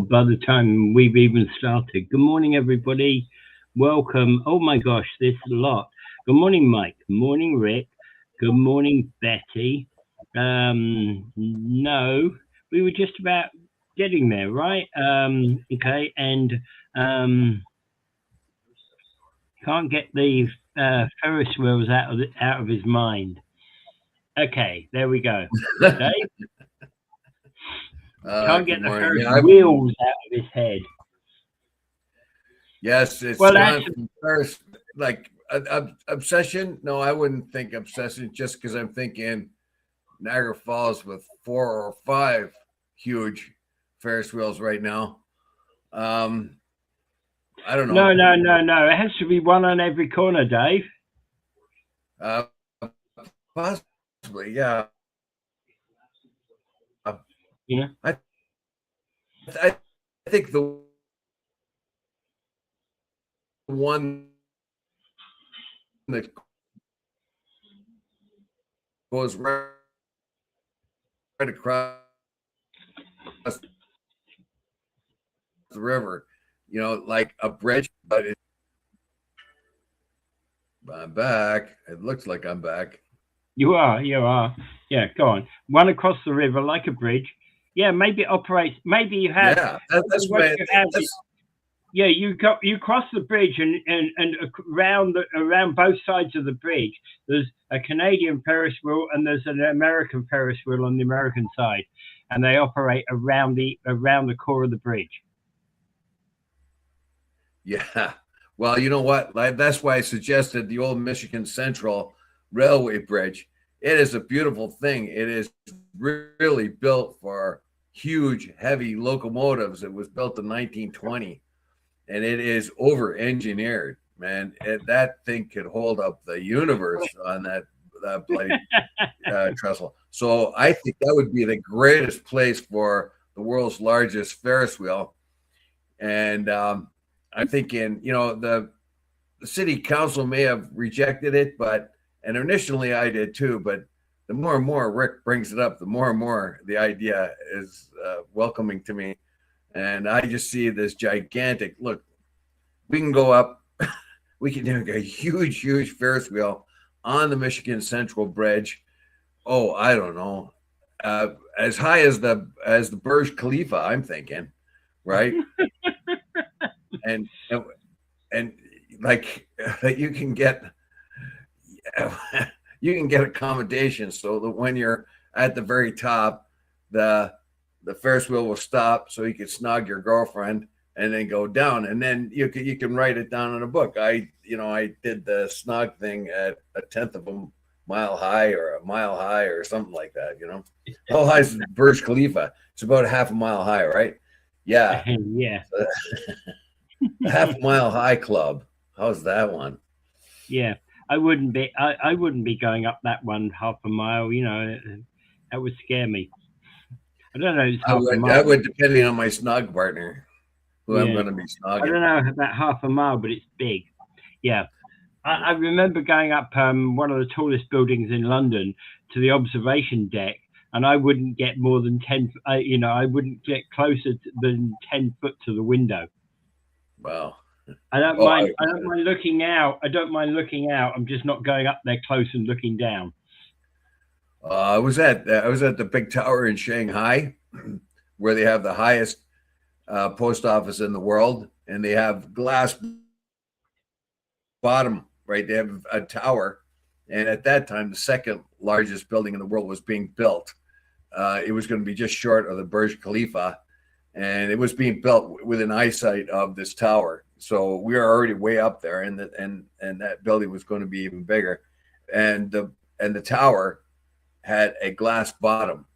by the time we've even started. Good morning, everybody. Welcome. Oh my gosh, there's a lot. Good morning, Mike. Good morning, Rick. Good morning, Betty. No, we were just about getting there, right? Okay, and can't get the Ferris wheels out of his mind. Okay, there we go. Dave? Can't get the Ferris wheels out of his head. Yes, it's gone from first, like obsession. No, I wouldn't think obsession just because I'm thinking Niagara Falls with 4 or 5 huge Ferris wheels right now. I don't know. No. It has to be one on every corner, Dave. Possibly, yeah. Yeah. I think the one that goes right across the river, like a bridge, but I'm back. It looks like I'm back. You are. Yeah, go on. One across the river like a bridge. Yeah, maybe it operates. Maybe you have. Yeah, that's what you have. Yeah, you cross the bridge and around both sides of the bridge. There's a Canadian Ferris wheel and there's an American Ferris wheel on the American side, and they operate around the core of the bridge. Yeah, well, you know what? That's why I suggested the old Michigan Central Railway Bridge. It is a beautiful thing. It is really built for huge, heavy locomotives. It was built in 1920. And it is over-engineered, man. That thing could hold up the universe on that bloody trestle. So I think that would be the greatest place for the world's largest Ferris wheel. And I'm thinking, the city council may have rejected it, and initially I did too. But the more and more Rick brings it up, the more and more the idea is welcoming to me. And I just see this gigantic look. We can go up. We can do a huge Ferris wheel on the Michigan Central Bridge. Oh, I don't know, as high as the Burj Khalifa. I'm thinking, right? and like you can get accommodations so that when you're at the very top, the Ferris wheel will stop so you can snog your girlfriend and then go down, and then you can write it down in a book. I did the snog thing at 1/10 of a mile high or a mile high or something like that. How high is Burj Khalifa? It's about half a mile high, right? Yeah. Yeah. Half a mile high club. How's that one? Yeah, I wouldn't be going up that one half a mile. That would scare me. I don't know. I would, depending on my snog partner, who I'm going to be snogging. I don't know about half a mile, but it's big. Yeah. I remember going up one of the tallest buildings in London to the observation deck, and I wouldn't get more than 10. I wouldn't get closer than 10 foot to the window. Wow. I don't mind looking out. I'm just not going up there close and looking down. I was at the big tower in Shanghai, where they have the highest post office in the world, and they have glass bottom. Right, they have a tower, and at that time, the second largest building in the world was being built. It was going to be just short of the Burj Khalifa, and it was being built within eyesight of this tower. So we were already way up there, and that building was going to be even bigger, and the tower had a glass bottom,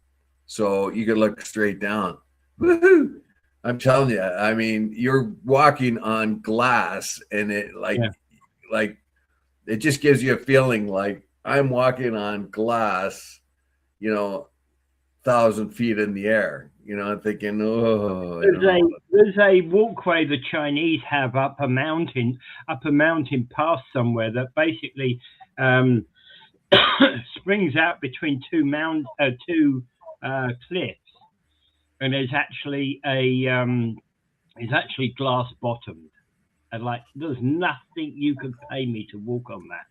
so you could look straight down. Woohoo! I'm telling you, I mean, you're walking on glass, and it it just gives you a feeling like I'm walking on glass, 1,000 feet in the air. I'm thinking, oh. There's a walkway the Chinese have up a mountain pass somewhere that basically springs out between two cliffs. and it's actually glass bottomed. And like, there's nothing you could pay me to walk on that.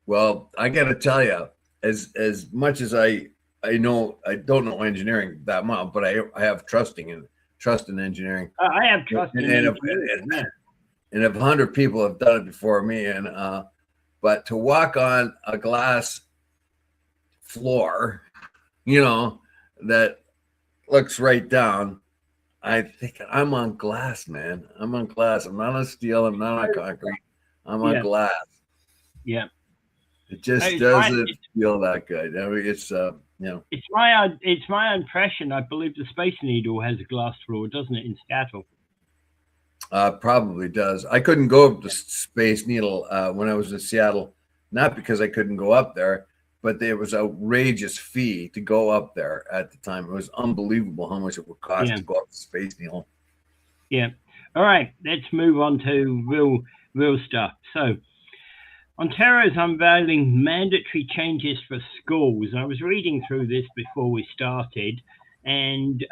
Well, I got to tell you, as much as I know, I don't know engineering that much, but I have trust in engineering. I have trust in engineering. And if 100 people have done it before me, and but to walk on a glass floor, that looks right down, I think I'm on glass, man. I'm on glass. I'm not on steel. I'm not on concrete. I'm on glass. Yeah. It just doesn't feel that good. I mean, it's It's my impression. I believe the Space Needle has a glass floor, doesn't it, in Seattle? Probably does. I couldn't go up the Space Needle when I was in Seattle, not because I couldn't go up there, but there was outrageous fee to go up there at the time. It was unbelievable how much it would cost to go up the Space Needle. Yeah. All right. Let's move on to real stuff. So, Ontario is unveiling mandatory changes for schools. I was reading through this before we started, and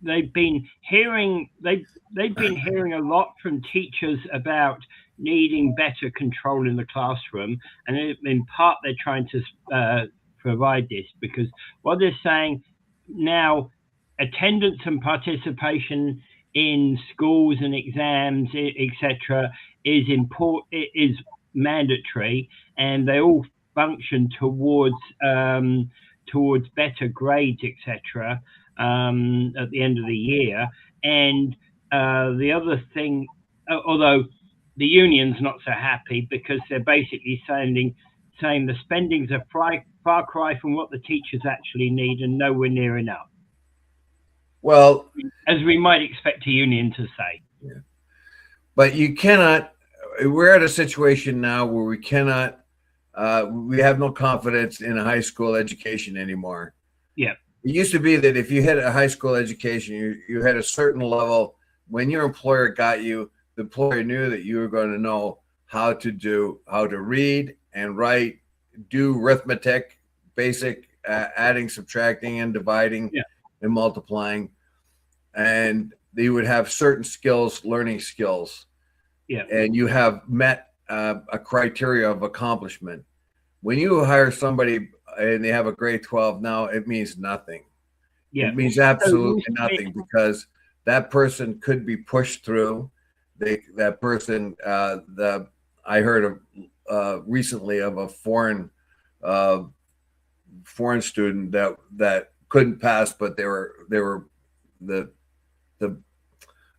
they've been hearing a lot from teachers about needing better control in the classroom, and in part they're trying to provide this because what they're saying now, attendance and participation in schools and exams, etc., is mandatory, and they all function towards better grades, etc., at the end of the year. And the other thing, although the union's not so happy because they're basically saying the spending's a far cry from what the teachers actually need and nowhere near enough. Well, as we might expect a union to say. Yeah. But you cannot, we're at a situation now where we cannot, we have no confidence in a high school education anymore. Yeah. It used to be that if you had a high school education, you had a certain level. When your employer got you, the employer knew that you were going to know how to read and write, do arithmetic, basic adding, subtracting, and dividing, and multiplying. And they would have certain skills, learning skills. Yeah. And you have met a criteria of accomplishment. When you hire somebody and they have a grade 12 now, it means nothing. Yeah. It means absolutely nothing because that person could be pushed through. That person, I heard of recently of a foreign student that couldn't pass, but they were the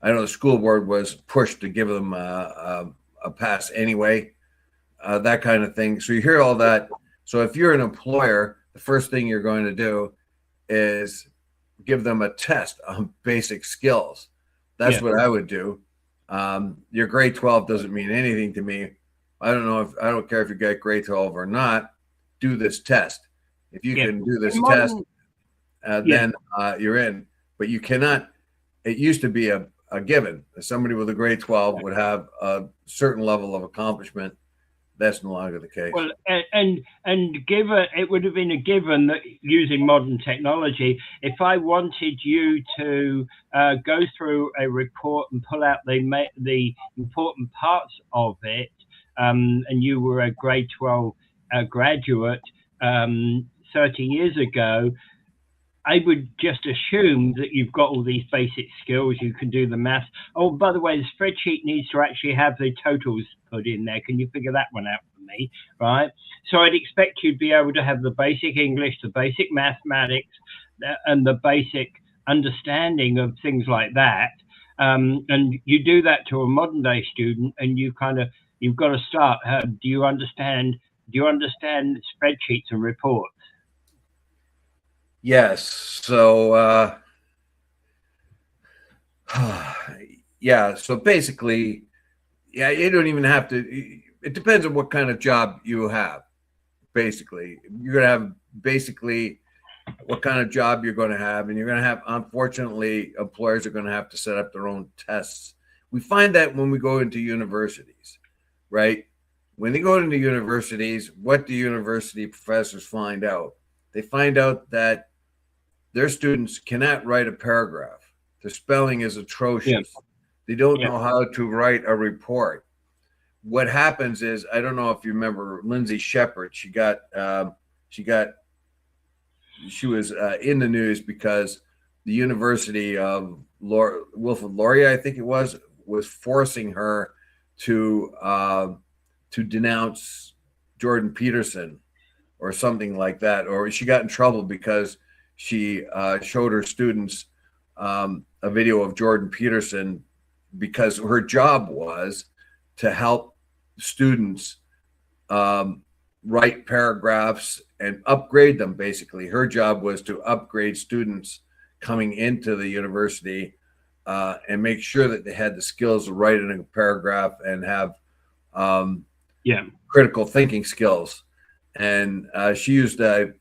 I don't know, the school board was pushed to give them a pass anyway, that kind of thing. So you hear all that. So if you're an employer, the first thing you're going to do is give them a test on basic skills. That's what I would do. Your grade 12 doesn't mean anything to me. I don't care if you get grade 12 or not. Do this test. If you can do this test, then you're in. But you cannot. It used to be a given. Somebody with a grade 12 would have a certain level of accomplishment. That's no longer the case. Well, and given it would have been a given that using modern technology, if I wanted you to go through a report and pull out the important parts of it, and you were a grade 12 graduate 30 years ago, I would just assume that you've got all these basic skills. You can do the math. Oh, by the way, the spreadsheet needs to actually have the totals put in there. Can you figure that one out for me? Right. So I'd expect you'd be able to have the basic English, the basic mathematics, and the basic understanding of things like that. And you do that to a modern day student, and you've got to start. Do you understand spreadsheets and reports? Yes. So, so basically, you don't even have to, it depends on what kind of job you have. Basically, you're going to have what kind of job you're going to have. And you're going to have, unfortunately, employers are going to have to set up their own tests. We find that when we go into universities, right? When they go into universities, what do university professors find out? They find out that their students cannot write a paragraph. The spelling is atrocious. Yeah. They don't Yeah. know how to write a report. What happens is, I don't know if you remember Lindsay Shepherd. She was in the news because the University of Wilfrid Laurier, I think it was forcing her to denounce Jordan Peterson or something like that, or she got in trouble because she showed her students a video of Jordan Peterson, because her job was to help students write paragraphs and upgrade them. Basically, her job was to upgrade students coming into the university and make sure that they had the skills to write in a paragraph and have critical thinking skills. And she used a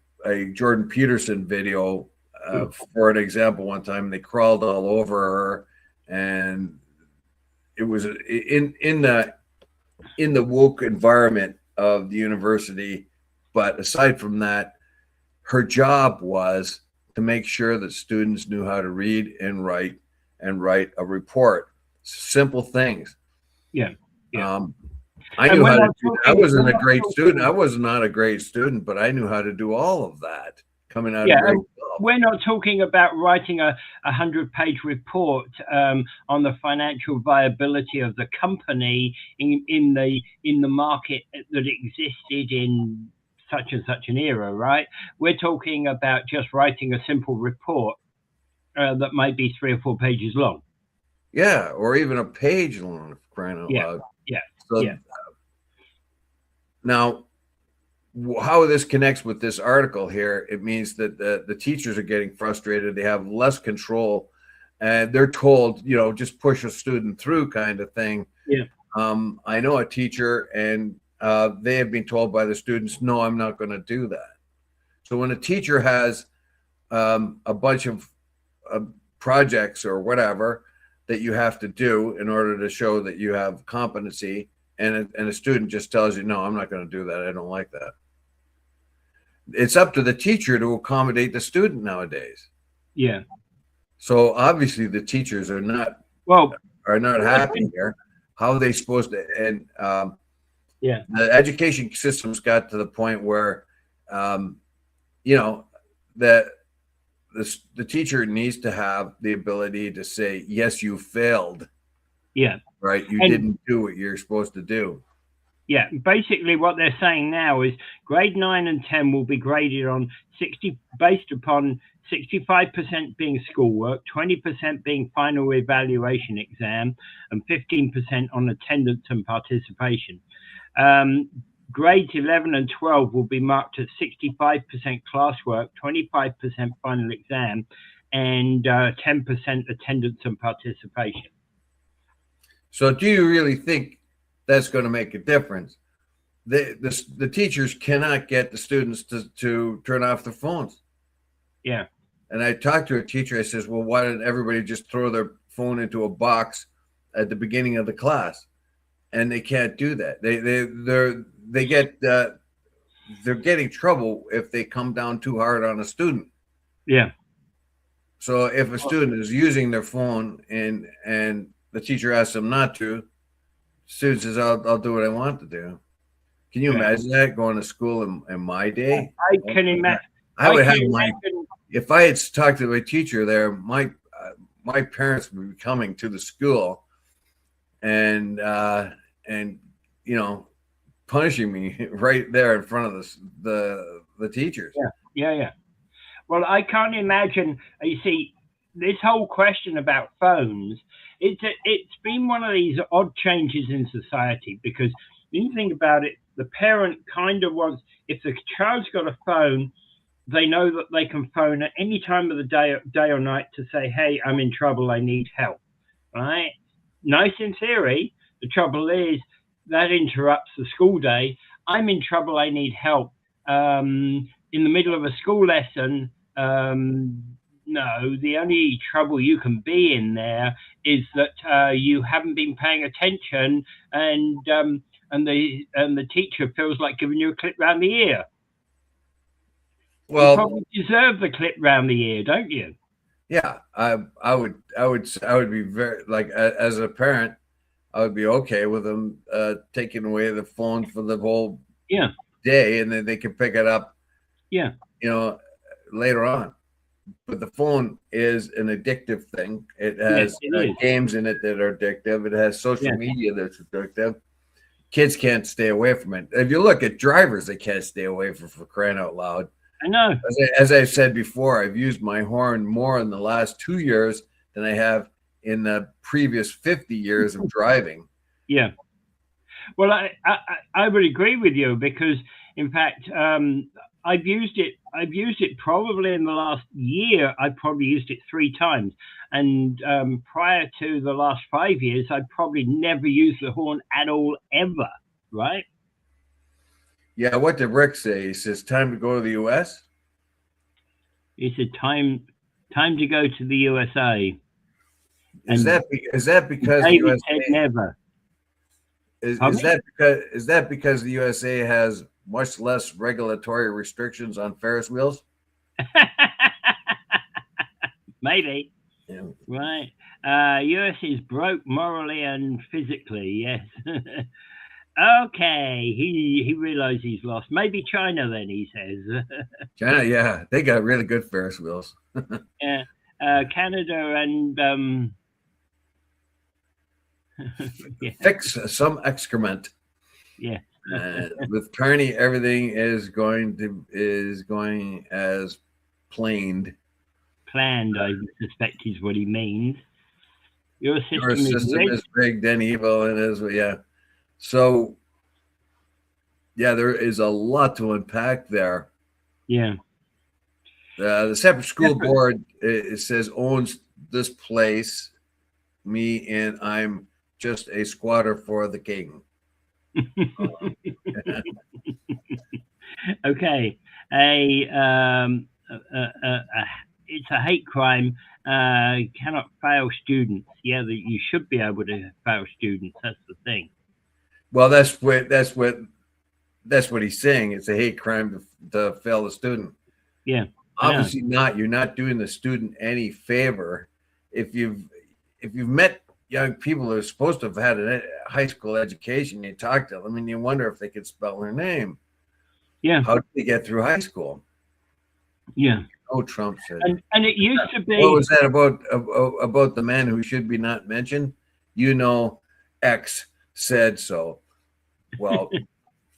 Jordan Peterson video for an example one time. They crawled all over her, and it was in the woke environment of the university. But aside from that, her job was to make sure that students knew how to read and write a report. Simple things. Yeah. I knew how to do. I wasn't a great student. I was not a great student, but I knew how to do all of that coming out of grade 12. We're not talking about writing a 100-page report on the financial viability of the company in the market that existed in such and such an era, right? We're talking about just writing a simple report that might be 3 or 4 pages long. Yeah, or even a page long, crying out loud. Yeah. So, now, how this connects with this article here, it means that the teachers are getting frustrated. They have less control, and they're told, just push a student through, kind of thing. Yeah. I know a teacher, and they have been told by the students, no, I'm not going to do that. So when a teacher has a bunch of projects or whatever that you have to do in order to show that you have competency, and a student just tells you, no, I'm not going to do that, I don't like that. It's up to the teacher to accommodate the student nowadays. Yeah. So obviously the teachers are not happy here. How are they supposed to? And the education system's got to the point where, the teacher needs to have the ability to say, yes, you failed. Yeah. Right. You didn't do what you're supposed to do. Yeah. Basically what they're saying now is grade 9 and 10 will be graded on based upon 65% being schoolwork, 20% being final evaluation exam, and 15% on attendance and participation. Grades 11 and 12 will be marked at 65% classwork, 25% final exam, and 10% attendance and participation. So do you really think that's going to make a difference? The teachers cannot get the students to turn off their phones. Yeah. And I talked to a teacher. I says, well, why didn't everybody just throw their phone into a box at the beginning of the class? And they can't do that. They're getting trouble if they come down too hard on a student. Yeah. So if a student is using their phone and the teacher asks them not to, student says, I'll do what I want to do. Can you imagine that going to school in my day? I can imagine. If I had talked to my teacher there, my parents would be coming to the school and punishing me right there in front of the teachers. Yeah. Well, I can't imagine. You see, this whole question about phones, it's been one of these odd changes in society, because when you think about it, the parent kind of wants, if the child's got a phone, they know that they can phone at any time of the day or night to say, hey, I'm in trouble, I need help, right? Nice in theory. The trouble is that interrupts the school day. I'm in trouble, I need help. In the middle of a school lesson, no, the only trouble you can be in there is that you haven't been paying attention, and the teacher feels like giving you a clip round the ear. You Well, probably deserve the clip round the ear, don't you? yeah, I would be very like as a parent, I would be okay with them taking away the phone for the whole Yeah, day, and then they can pick it up, yeah, you know, later on. But the phone is an addictive thing. It yes, has it is. games in it that are addictive. It has social Yeah, media that's addictive. Kids can't stay away from it. If you look at drivers, they can't stay away from for crying out loud. I know. As I said before, I've used my horn more in the last 2 years than I have in the previous 50 years of driving. Yeah. Well, I would agree with you because, in fact, I've used it. I've used it probably in the last year. I probably used it 3 times, and prior to the last 5 years, I probably never used the horn at all ever. Right? Yeah, what did Rick say? He says, time to go to the US? It's a time to go to the USA. Is And that because the David said USA never. is that because the USA has much less regulatory restrictions on Ferris wheels? Maybe. Yeah. Right. US is broke morally and physically. Yes. Okay. He realized he's lost. Maybe China then. He says. China, yeah, they got really good Ferris wheels. Yeah. Canada and yeah. Fix some excrement. Yeah. With Carney, everything is going as planned. Planned, I suspect, is what he means. Your Your system is system rigged. is rigged and evil, and is yeah. So yeah, there is a lot to unpack there. Yeah. The separate school board, it says, owns this place, me, and I'm just a squatter for the king. Okay. It's a hate crime. Cannot fail students. Yeah, you should be able to fail students. That's the thing. Well, that's what he's saying. It's a hate crime to fail the student. Yeah. Obviously not. You're not doing the student any favor. If you've met young people who are supposed to have had a high school education, you talk to them and you wonder if they could spell their name. Yeah. How did they get through high school? Yeah. Oh, Trump said. And it used to be. What was that about the man who should be not mentioned? X said so. Well,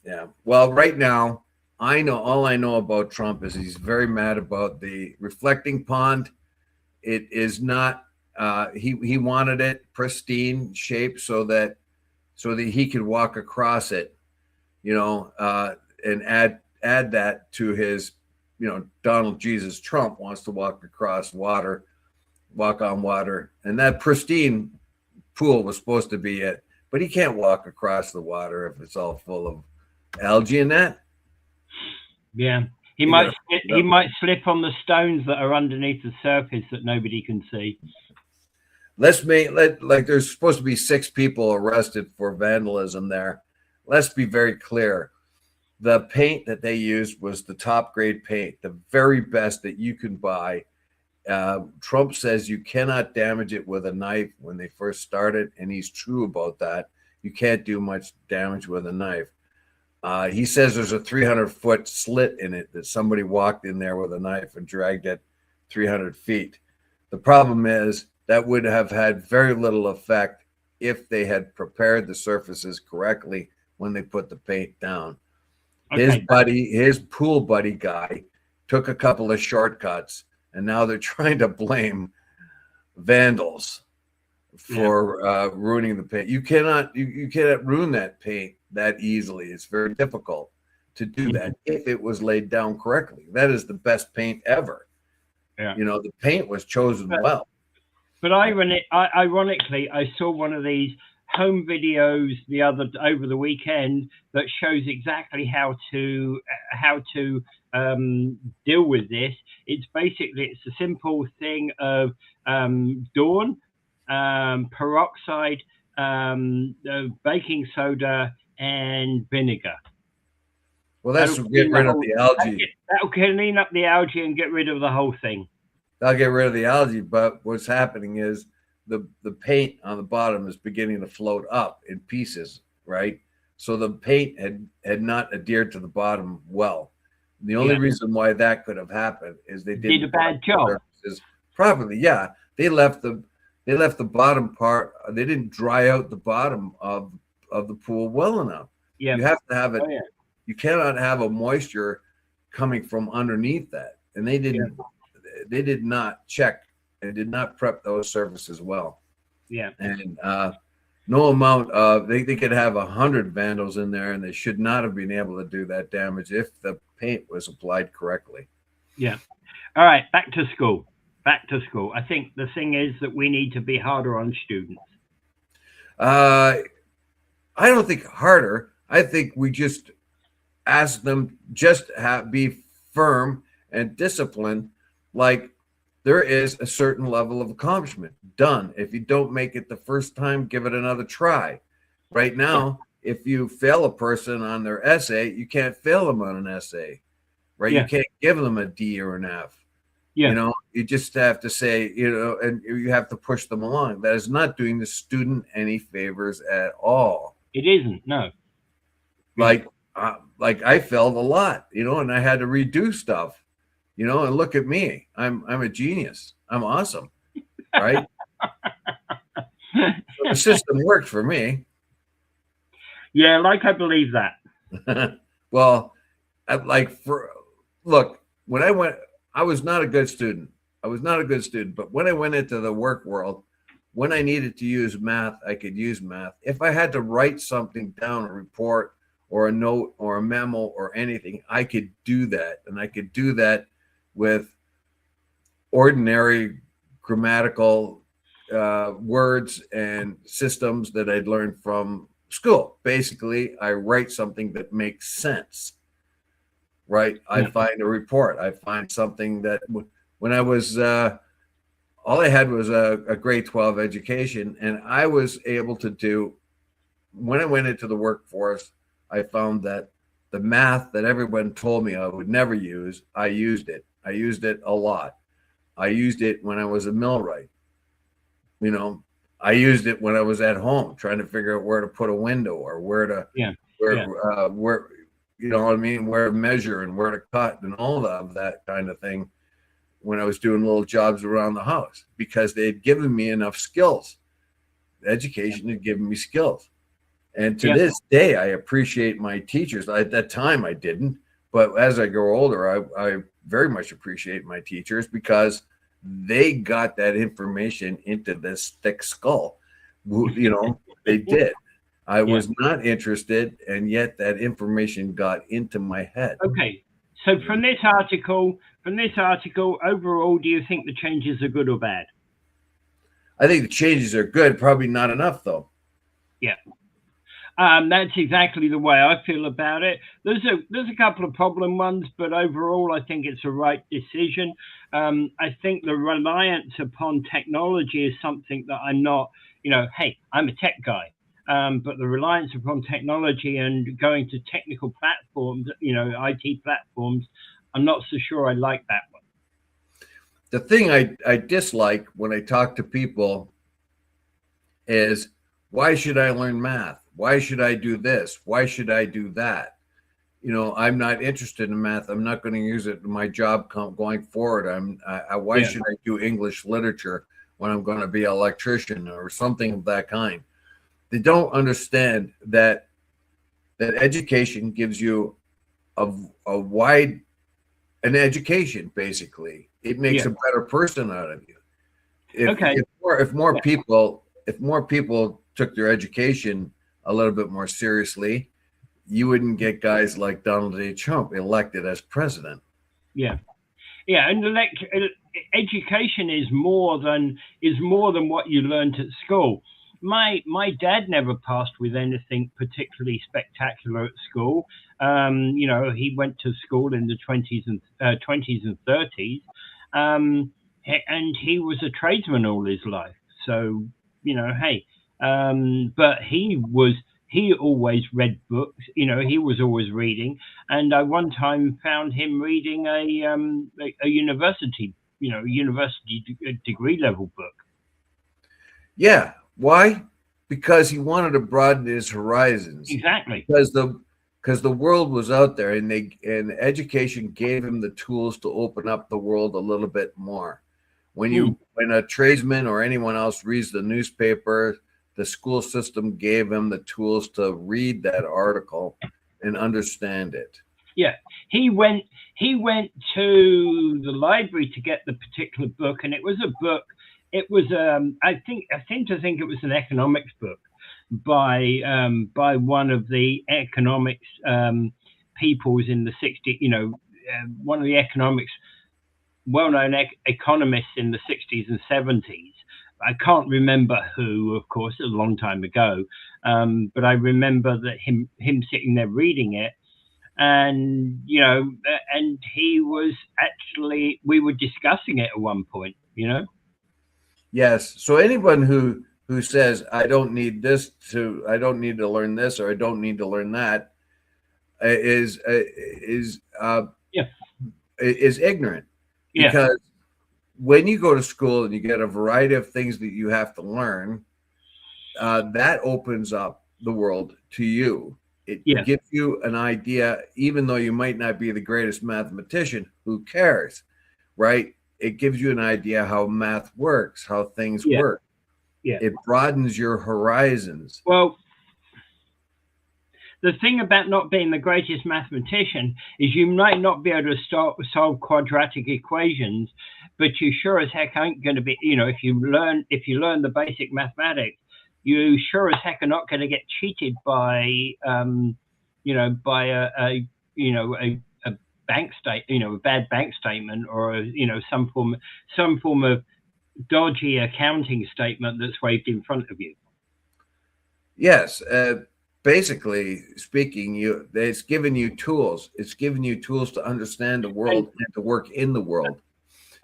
yeah. Well, right now, all I know about Trump is he's very mad about the reflecting pond. It is not. He wanted it pristine shape so that he could walk across it, and add that to his, Donald Jesus Trump wants to walk across water, walk on water, and that pristine pool was supposed to be it, but he can't walk across the water if it's all full of algae in that. Yeah, he might slip on the stones that are underneath the surface that nobody can see. There's supposed to be 6 people arrested for vandalism there. Let's be very clear. The paint that they used was the top grade paint, the very best that you can buy. Trump says you cannot damage it with a knife when they first started, and he's true about that. You can't do much damage with a knife. He says there's a 300-foot slit in it that somebody walked in there with a knife and dragged it 300 feet. The problem is that would have had very little effect if they had prepared the surfaces correctly when they put the paint down. Okay. His pool buddy guy took a couple of shortcuts, and now they're trying to blame vandals for ruining the paint. You cannot ruin that paint that easily. It's very difficult to do that if it was laid down correctly. That is the best paint ever. Yeah. The paint was chosen well. But ironically, I saw one of these home videos over the weekend that shows exactly how to deal with this. It's a simple thing of Dawn, peroxide, baking soda, and vinegar. Well, that's to get rid of the algae. That'll clean up the algae and get rid of the whole thing. That'll get rid of the algae, but what's happening is the paint on the bottom is beginning to float up in pieces, right? So the paint had not adhered to the bottom well. The only reason why that could have happened is they did a bad job properly. Yeah, they left the bottom part. They didn't dry out the bottom of the pool well enough. Yeah, you have to have it. You cannot have a moisture coming from underneath that, and they didn't. They did not check and did not prep those surfaces well. Yeah, and no amount of they could have 100 vandals in there, and they should not have been able to do that damage if the paint was applied correctly. Yeah. All right, back to school. Back to school. I think the thing is that we need to be harder on students. I don't think harder. I think we just ask them just be firm and disciplined. Like there is a certain level of accomplishment. Done. If you don't make it the first time, give it another try. Right now, if you fail a person on their essay, you can't fail them on an essay, right? You can't give them a D or an F. You know, you just have to say, and you have to push them along. That is not doing the student any favors at all. It isn't, no. Like I failed a lot, and I had to redo stuff, and look at me. I'm a genius. I'm awesome, right? So the system worked for me. Yeah, like I believe that. Well, look, when I went, I was not a good student. But when I went into the work world, when I needed to use math, I could use math. If I had to write something down, a report or a note or a memo or anything, I could do that. And I could do that with ordinary grammatical words and systems that I'd learned from school. Basically, I write something that makes sense. Right. I find a report. I find something that when I was, all I had was a grade 12 education. And I was able to do, when I went into the workforce, I found that the math that everyone told me I would never use, I used it. I used it a lot. I used it when I was a millwright. I used it when I was at home trying to figure out where to put a window or where to, where, you know what I mean, where to measure and where to cut and all of that kind of thing when I was doing little jobs around the house, because they had given me enough skills. Education had given me skills. And to this day, I appreciate my teachers. At that time, I didn't. But as I grow older, I very much appreciate my teachers because they got that information into this thick skull. They did. I was not interested, and yet that information got into my head. Okay. So from this article, overall, do you think the changes are good or bad? I think the changes are good. Probably not enough, though. Yeah. That's exactly the way I feel about it. There's a couple of problem ones, but overall, I think it's a right decision. I think the reliance upon technology is something that I'm not, hey, I'm a tech guy. But the reliance upon technology and going to technical platforms, IT platforms, I'm not so sure I like that one. The thing I dislike when I talk to people is, why should I learn math? Why should I do this? Why should I do that? I'm not interested in math. I'm not going to use it in my job going forward. Why should I do English literature when I'm going to be an electrician or something of that kind? They don't understand that education gives you an education. Basically, it makes a better person out of you. If more people took their education a little bit more seriously, you wouldn't get guys like Donald J. Trump elected as president. Yeah, and education is more than what you learned at school. My dad never passed with anything particularly spectacular at school. He went to school in the 20s and 30s, and he was a tradesman all his life. So, hey, but he he always read books. He was always reading, and I one time found him reading a university, degree level book. Yeah. Why? Because he wanted to broaden his horizons. Exactly. Because the world was out there, and education gave him the tools to open up the world a little bit more. When a tradesman or anyone else reads the newspaper, the school system gave him the tools to read that article and understand it. Yeah, he went to the library to get the particular book, and it was a book. It was I seem to think it was an economics book by one of the economics peoples in the 60s. One of the economics well-known economists in the 60s and 70s. I can't remember who, of course, a long time ago, but I remember that him sitting there reading it, and and he was actually, we were discussing it at one point. Yes. So anyone who says I don't need to learn this, or I don't need to learn that, is ignorant. Yeah. Because when you go to school and you get a variety of things that you have to learn, that opens up the world to you. It gives you an idea, even though you might not be the greatest mathematician, who cares, right? It gives you an idea how math works, how things work. Yeah. It broadens your horizons. Well, the thing about not being the greatest mathematician is you might not be able to solve quadratic equations, but you sure as heck ain't going to be, if you learn the basic mathematics, you sure as heck are not going to get cheated by, by a bank a bad bank statement, or some form of dodgy accounting statement that's waved in front of you. Yes. Basically speaking, it's given you tools. It's given you tools to understand the world and to work in the world.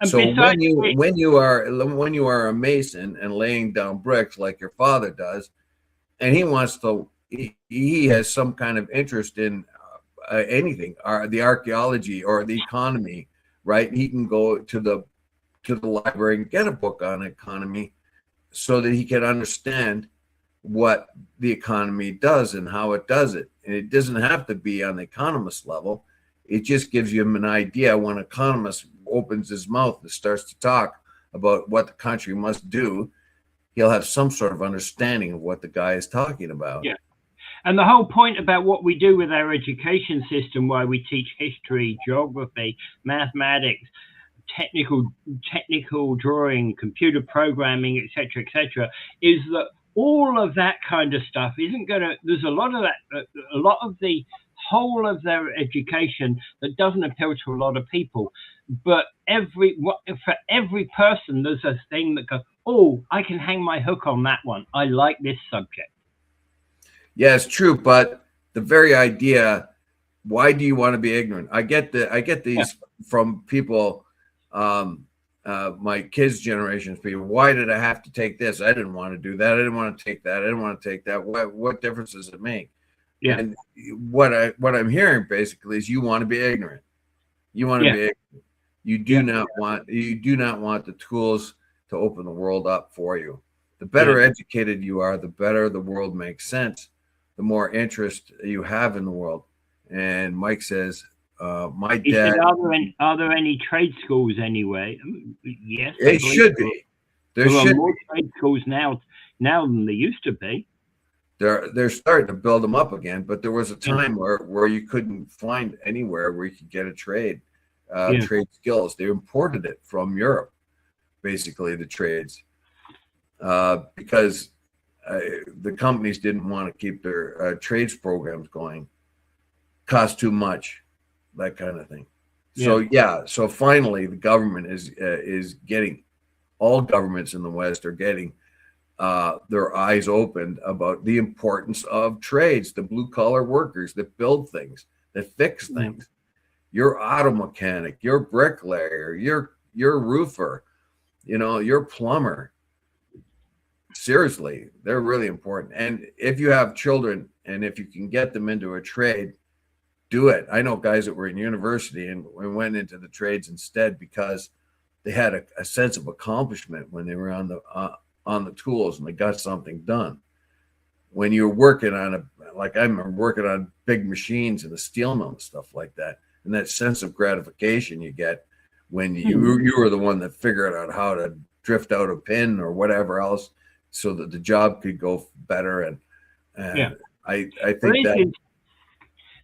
So when you are a mason and laying down bricks like your father does, and he has some kind of interest in anything, the archaeology or the economy, right? He can go to the library and get a book on economy so that he can understand what the economy does and how it does it. And it doesn't have to be on the economist level. It just gives you an idea. When an economist opens his mouth and starts to talk about what the country must do, he'll have some sort of understanding of what the guy is talking about. Yeah. And the whole point about what we do with our education system, why we teach history, geography, mathematics, technical drawing, computer programming, etc., is that all of that kind of stuff isn't going to, there's a lot of the whole of their education that doesn't appeal to a lot of people. But for every person, there's a thing that goes, oh, I can hang my hook on that one. I like this subject. Yeah, it's true. But the very idea, why do you want to be ignorant? I get these from people, my kids' generations, people. Why did I have to take this? I didn't want to do that. I didn't want to take that. I didn't want to take that. What difference does it make? Yeah. And what I'm hearing basically is you want to be ignorant. You want to be ignorant. You do not want the tools to open the world up for you. The better educated you are, the better the world makes sense, the more interest you have in the world. And Mike says, my dad. Are there any trade schools anyway? Yes. It should be. There are more trade schools now than there used to be. They're starting to build them up again, but there was a time where you couldn't find anywhere where you could get a trade skills. They imported it from Europe, basically, the trades, because the companies didn't want to keep their trades programs going. Cost too much, that kind of thing. So finally the government is getting, all governments in the West are getting their eyes opened about the importance of trades, the blue collar workers that build things, that fix things. Your auto mechanic, your bricklayer, your roofer, your plumber. seriously, they're really important. And if you have children and if you can get them into a trade, do it. I know guys that were in university and went into the trades instead because they had a sense of accomplishment when they were on the tools and they got something done. When you're working on like I'm working on big machines and the steel mill and stuff like that, and that sense of gratification you get when you were the one that figured out how to drift out a pin or whatever else so that the job could go better. And Yeah. I think that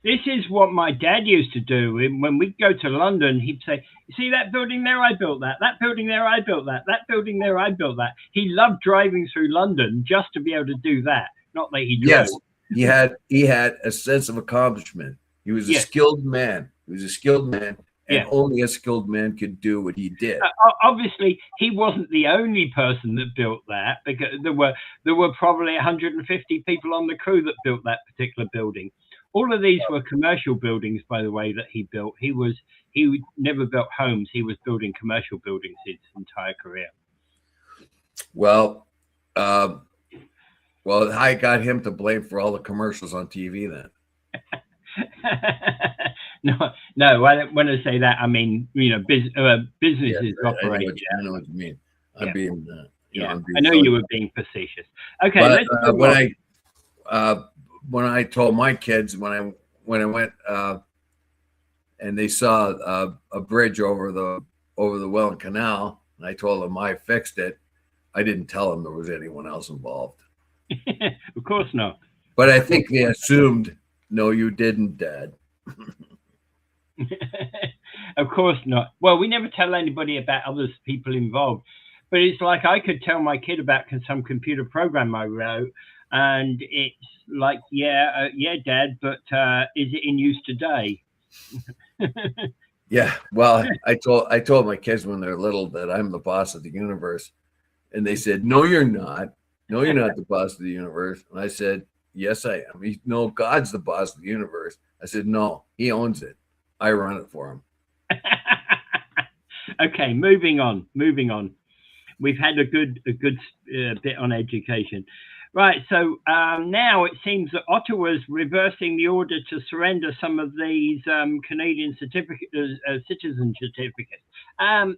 this is what my dad used to do. When we'd go to London, he'd say, "You see that building there? I built that. That building there, I built that. That building there, I built that." He loved driving through London just to be able to do that. Not that he drove. Yes, he had a sense of accomplishment. He was a skilled man. He was a skilled man, and only a skilled man could do what he did. Obviously, he wasn't the only person that built that, because there were probably 150 people on the crew that built that particular building. All of these were commercial buildings, by the way, that he built. He never built homes. He was building commercial buildings his entire career. Well, I got him to blame for all the commercials on TV then. No. When I say that, I mean, businesses operate. I know what you mean. I'm being, I know you were being facetious. Okay, when I told my kids when I went and they saw a bridge over the Welland Canal, and I told them I fixed it, I didn't tell them there was anyone else involved. Of course not. But I think they assumed, no, you didn't, Dad. Of course not. Well, we never tell anybody about other people involved. But it's like I could tell my kid about some computer program I wrote, and it's like, Dad, but is it in use today? Yeah. Well, I told my kids when they're little that I'm the boss of the universe, and they said, "No, you're not. No, you're not the boss of the universe." And I said, "Yes, I am." No, God's the boss of the universe. I said, "No, he owns it. I run it for him." Okay, moving on. We've had a good bit on education. Right, so now it seems that Ottawa's reversing the order to surrender some of these Canadian citizen certificates.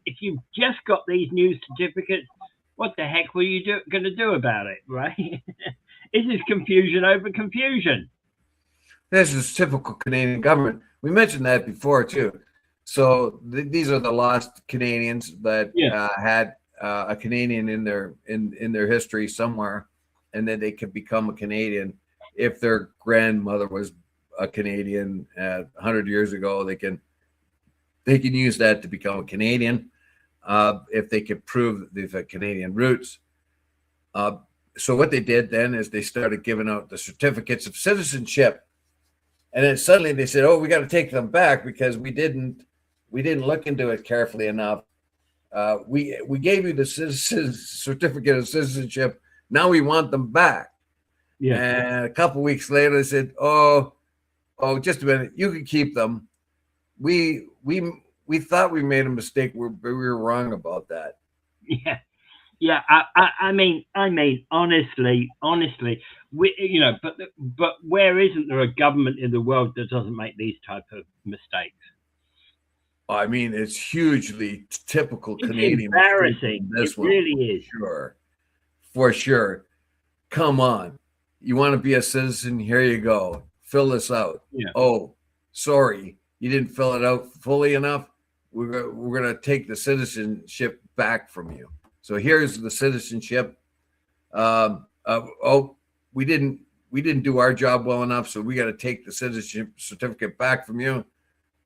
If you've just got these new certificates, what the heck were you going to do about it, right? This is confusion over confusion. This is typical Canadian government. We mentioned that before too. So these are the lost Canadians that had a Canadian in their history somewhere, and then they could become a Canadian if their grandmother was a Canadian 100 years ago. They can use that to become a Canadian if they could prove they've had Canadian roots. So what they did then is they started giving out the certificates of citizenship, and then suddenly they said, "Oh, we got to take them back because we didn't look into it carefully enough. We gave you the certificate of citizenship. Now we want them back." Yeah. And a couple of weeks later, they said, "Oh, just a minute. You can keep them. We thought we made a mistake. We were wrong about that." Yeah. I mean, honestly, but where isn't there a government in the world that doesn't make these type of mistakes? I mean, it's hugely typical Canadian. Embarrassing. It really is. For sure. Come on. You want to be a citizen? Here you go. Fill this out. Yeah. Oh, sorry. You didn't fill it out fully enough. We're going to take the citizenship back from you. So here's the citizenship. We didn't do our job well enough, so we got to take the citizenship certificate back from you.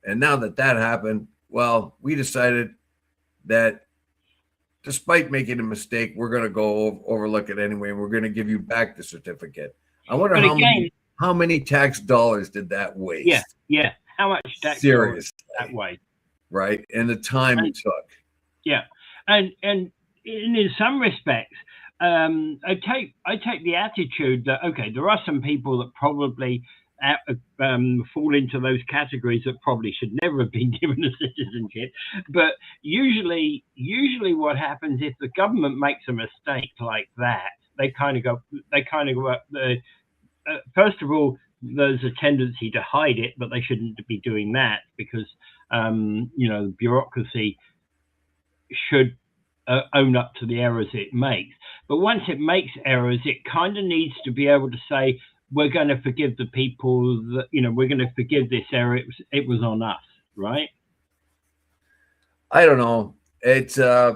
And now that happened, well, we decided that despite making a mistake, we're going to go overlook it anyway, and we're going to give you back the certificate. I wonder how many tax dollars did that waste? Yeah. How much tax dollars that way? Right, and the time it took. Yeah, and in some respects, I take the attitude that, okay, there are some people that probably fall into those categories that probably should never have been given a citizenship. But usually what happens if the government makes a mistake like that, they kind of go. First of all, there's a tendency to hide it, but they shouldn't be doing that because bureaucracy should own up to the errors it makes. But once it makes errors, it kind of needs to be able to say, we're going to forgive the people that, we're going to forgive this error. It was on us, right? I don't know. It's, I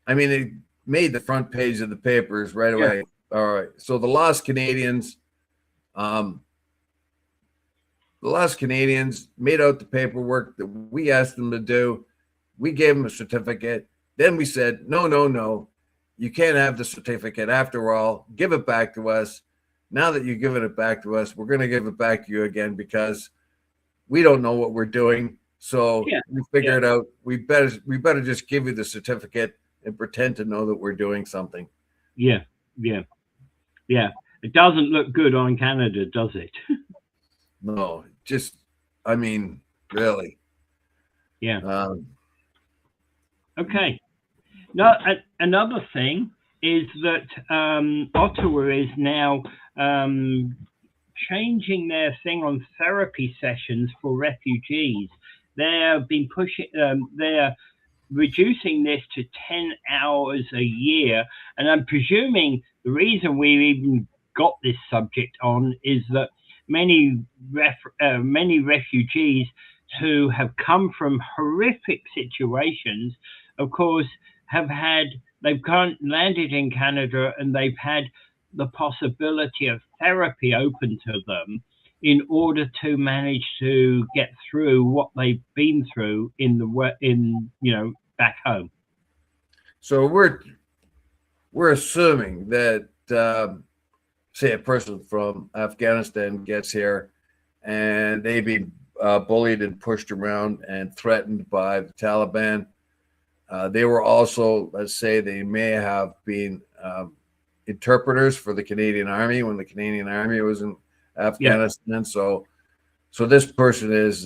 mean, it made the front page of the papers right away. Yeah. All right. So the Lost Canadians made out the paperwork that we asked them to do. We gave them a certificate. Then we said, no, you can't have the certificate. After all, give it back to us. Now that you've given it back to us, we're going to give it back to you again because we don't know what we're doing. So we figured out we better just give you the certificate and pretend to know that we're doing something. Yeah. It doesn't look good on Canada, does it? No, I mean, really. Yeah. Okay. Now, another thing is that Ottawa is now changing their thing on therapy sessions for refugees. They're reducing this to 10 hours a year. And I'm presuming the reason we even got this subject on is that many refugees who have come from horrific situations, of course, they've landed in Canada and they've had the possibility of therapy open to them in order to manage to get through what they've been through back home. So we're assuming that say a person from Afghanistan gets here and they've been bullied and pushed around and threatened by the Taliban. They were also, let's say, they may have been interpreters for the Canadian Army when the Canadian Army was in Afghanistan. Yeah. So this person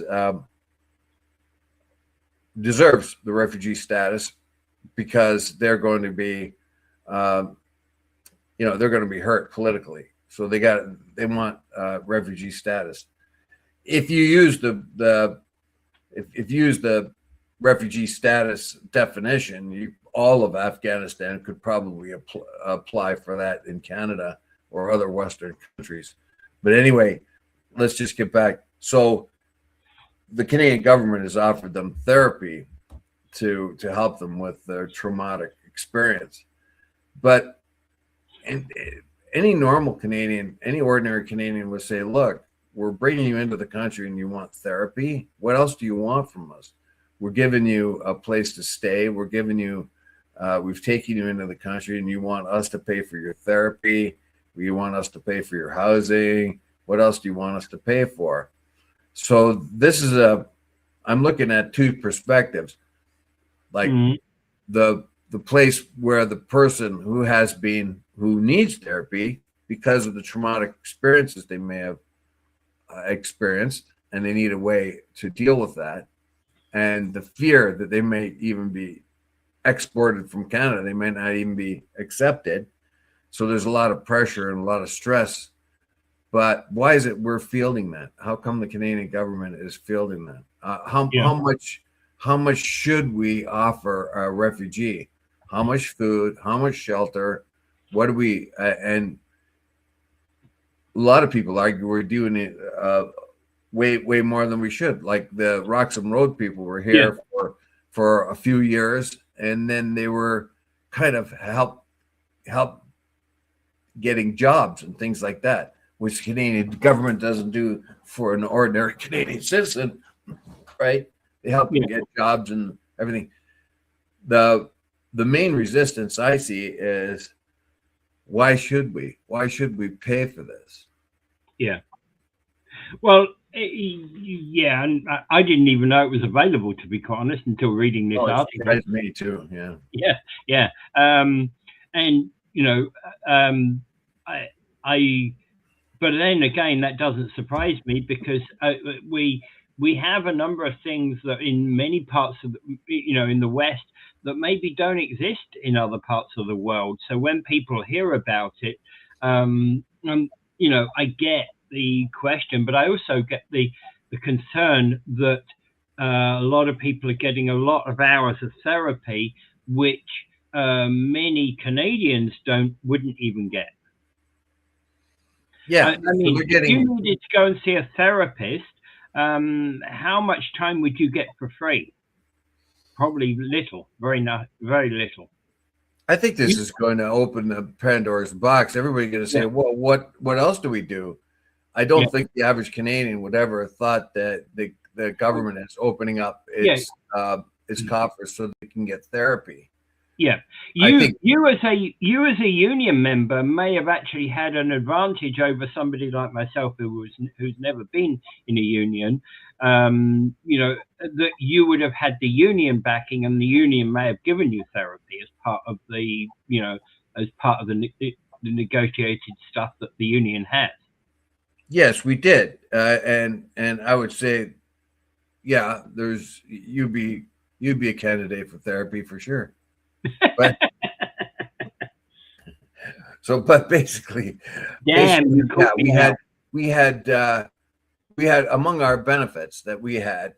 deserves the refugee status because they're going to be, they're going to be hurt politically. So they want refugee status. If you use the refugee status definition, all of Afghanistan could probably apply for that in Canada or other Western countries. But anyway, let's just get back. So the Canadian government has offered them therapy to help them with their traumatic experience. But any normal Canadian, any ordinary Canadian would say, look, we're bringing you into the country and you want therapy. What else do you want from us? We're giving you a place to stay. We're giving you, we've taken you into the country and you want us to pay for your therapy. You want us to pay for your housing. What else do you want us to pay for? So this is I'm looking at two perspectives. Like the place where the person who needs therapy because of the traumatic experiences they may have experienced, and they need a way to deal with that. And the fear that they may even be exported from Canada, they may not even be accepted. So there's a lot of pressure and a lot of stress. But why is it we're fielding that? How come the Canadian government is fielding that? How much should we offer a refugee? How much food? How much shelter? What do we? And a lot of people argue we're doing it way more than we should. Like the Roxham Road people were here for a few years, and then they were kind of help getting jobs and things like that, which the Canadian government doesn't do for an ordinary Canadian citizen, right? They help them get jobs and everything. The main resistance I see is why should we pay for this? Yeah. Well, yeah, and I didn't even know it was available, to be quite honest, until reading this article. It me too. Yeah. And but then again, that doesn't surprise me because we have a number of things that in many parts of in the West that maybe don't exist in other parts of the world. So when people hear about it, I get the question, but I also get the concern that a lot of people are getting a lot of hours of therapy, which many Canadians wouldn't even get. Yeah, I mean, if you needed to go and see a therapist, how much time would you get for free? Probably little, very little. I think this is going to open the Pandora's box. Everybody's going to say, well, what else do we do? I don't think the average Canadian would ever have thought that the government is opening up its coffers so they can get therapy. Yeah, you as a union member may have actually had an advantage over somebody like myself who's never been in a union. That you would have had the union backing, and the union may have given you therapy as part of the negotiated stuff that the union has. Yes, we did, and I would say, yeah, you'd be a candidate for therapy for sure. But basically, yeah, we had among our benefits that we had,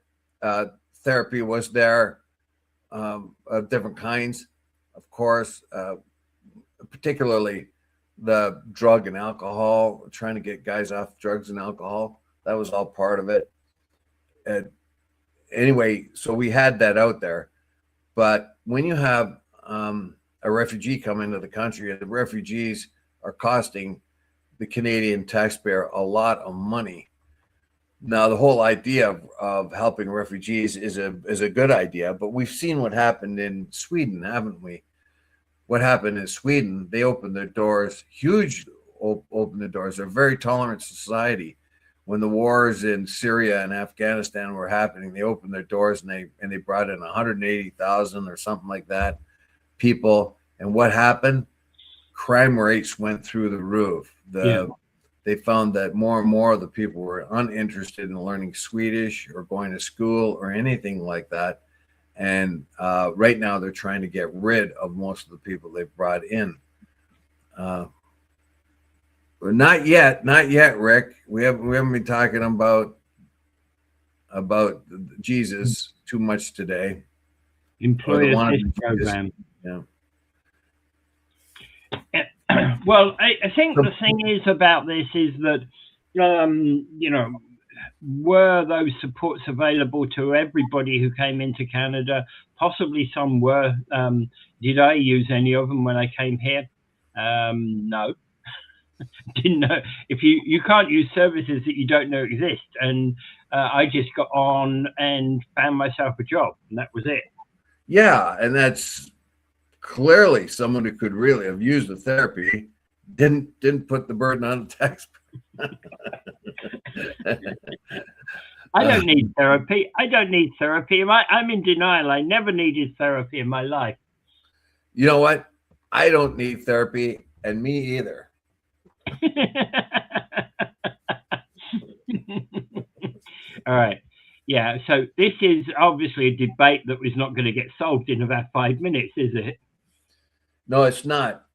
therapy was there, of different kinds, of course, particularly the drug and alcohol, trying to get guys off drugs and alcohol. That was all part of it. And anyway, so we had that out there. But when you have a refugee come into the country, the refugees are costing the Canadian taxpayer a lot of money. Now, the whole idea of helping refugees is a good idea, but we've seen what happened in Sweden, haven't we? What happened in Sweden, they opened their doors, opened the doors. They're a very tolerant society. When the wars in Syria and Afghanistan were happening, they opened their doors and they brought in 180,000 or something like that people. And what happened? Crime rates went through the roof. They found that more and more of the people were uninterested in learning Swedish or going to school or anything like that. And right now they're trying to get rid of most of the people they've brought in. But not yet, Rick. We haven't been talking about Jesus too much today. Employer assist program. Yeah. Well, I think the thing is about this is that, were those supports available to everybody who came into Canada? Possibly some were. Did I use any of them when I came here? No. Didn't know. If you can't use services that you don't know exist, and I just got on and found myself a job, and that was it. Yeah, and that's clearly someone who could really have used the therapy didn't put the burden on the taxpayer. I don't need therapy. I'm in denial. I never needed therapy in my life. You know what? I don't need therapy, and me either. All right. Yeah. So this is obviously a debate that was not going to get solved in about 5 minutes, is it? No, it's not.